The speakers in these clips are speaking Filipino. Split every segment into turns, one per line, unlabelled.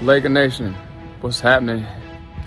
Laker Nation, what's happening?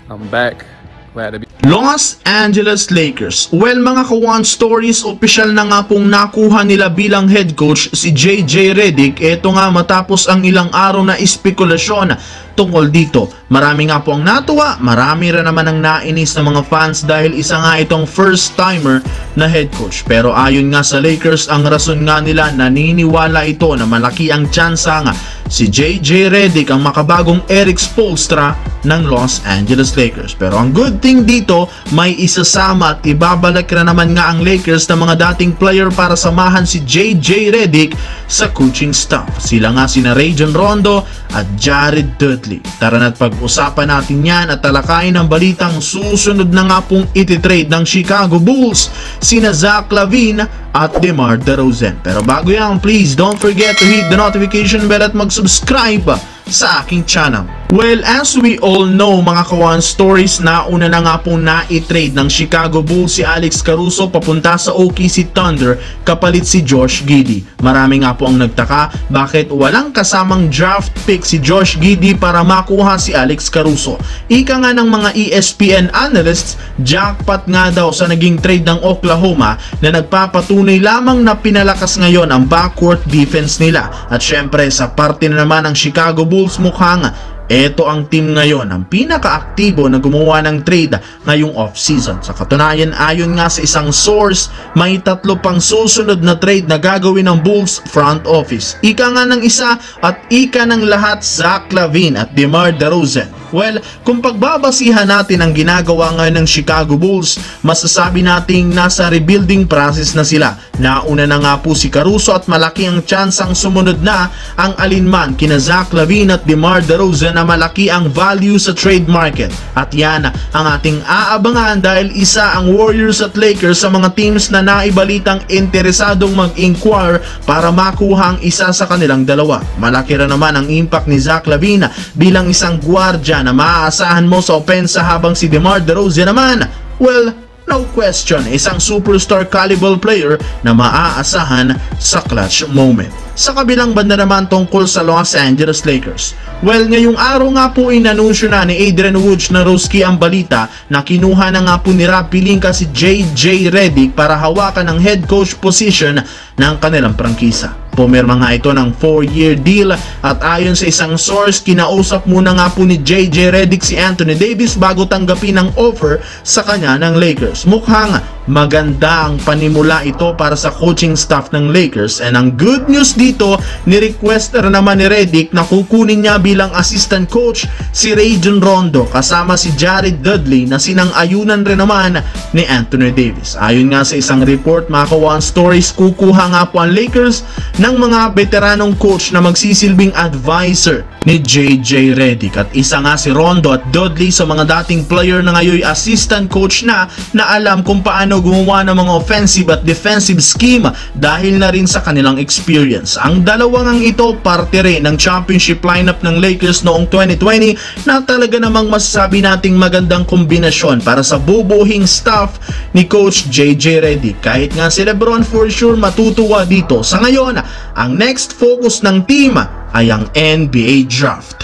I'm back. Glad to be.
Los Angeles Lakers. Well mga ka-One Stories, opisyal na nga pong nakuha nila bilang head coach si JJ Redick. Ito nga matapos ang ilang araw na espekulasyon tungkol dito. Marami nga po ang natuwa, marami rin naman ang nainis ng mga fans dahil isa nga itong first timer na head coach. Pero ayon nga sa Lakers, ang rason nga nila, naniniwala ito na malaki ang tsansa nga si JJ Redick ang makabagong Erik Spoelstra ng Los Angeles Lakers. Pero ang good thing dito, may isasama at ibabalik na naman nga ang Lakers ng mga dating player para samahan si JJ Redick sa coaching staff. Sila nga sina Rajon Rondo at Jared Dudley. Tara na't pag-usapan natin yan at talakayin ang balitang susunod na nga pong ititrade ng Chicago Bulls sina Zach LaVine at DeMar DeRozan. Pero bago yan, please don't forget to hit the notification bell at mag-subscribe sa aking channel. Well, as we all know mga ka-One Stories, nauna na nga pong na-trade ng Chicago Bulls si Alex Caruso papunta sa OKC Thunder kapalit si Josh Giddey. Marami nga po ang nagtaka bakit walang kasamang draft pick si Josh Giddey para makuha si Alex Caruso. Ika nga ng mga ESPN analysts, jackpot nga daw sa naging trade ng Oklahoma na nagpapatunay lamang na pinalakas ngayon ang backcourt defense nila. At syempre sa parte na naman ng Chicago Bulls, mukhang ito ang team ngayon ang pinaka-aktibo na gumawa ng trade ngayong off-season. Sa katunayan, ayon nga sa isang source, may 3 pang susunod na trade na gagawin ng Bulls front office. Ika nga ng isa at ika ng lahat, Zach LaVine at DeMar DeRozan. Well, kung pagbabasihan natin ang ginagawa ngayon ng Chicago Bulls, masasabi nating nasa rebuilding process na sila. Nauna na nga po si Caruso at malaki ang tsansang sumunod na ang alinman kina Zach LaVine at DeMar DeRozan na malaki ang value sa trade market. At yan ang ating aabangan dahil isa ang Warriors at Lakers sa mga teams na naibalitang interesadong mag-inquire para makuha ang isa sa kanilang dalawa. Malaki rin naman ang impact ni Zach LaVine bilang isang gwardiya na maaasahan mo sa opensa habang si DeMar DeRozan naman, well, no question, isang superstar caliber player na maaasahan sa clutch moment. Sa kabilang banda naman tungkol sa Los Angeles Lakers. Well, ngayong araw nga po inanunsyo na ni Adrian Wojnarowski ang balita na kinuha na nga po ni Rob Pelinka si JJ Redick para hawakan ang head coach position ng kanilang prangkisa. Pumirma nga ito ng 4-year deal at ayon sa isang source, kinausap muna nga po ni JJ Redick si Anthony Davis bago tanggapin ang offer sa kanya ng Lakers. Mukhang maganda ang panimula ito para sa coaching staff ng Lakers, and ang good news dito, ni-request naman ni Redick na kukunin niya bilang assistant coach si Rajon Rondo kasama si Jared Dudley na sinang-ayunan rin naman ni Anthony Davis. Ayon nga sa isang report mga ka-One Stories, kukuha nga po ang Lakers ng mga veteranong coach na magsisilbing advisor ni JJ Redick, at isa nga si Rondo at Dudley sa mga dating player na ngayon assistant coach na alam kung paano gumawa ng mga offensive at defensive scheme dahil na rin sa kanilang experience. Ang dalawang ito parte rin ng championship lineup ng Lakers noong 2020 na talaga namang masasabi nating magandang kombinasyon para sa bubuhing staff ni Coach JJ Redick. Kahit nga si LeBron for sure matutuwa dito. Sa ngayon, ang next focus ng team ay ang NBA draft.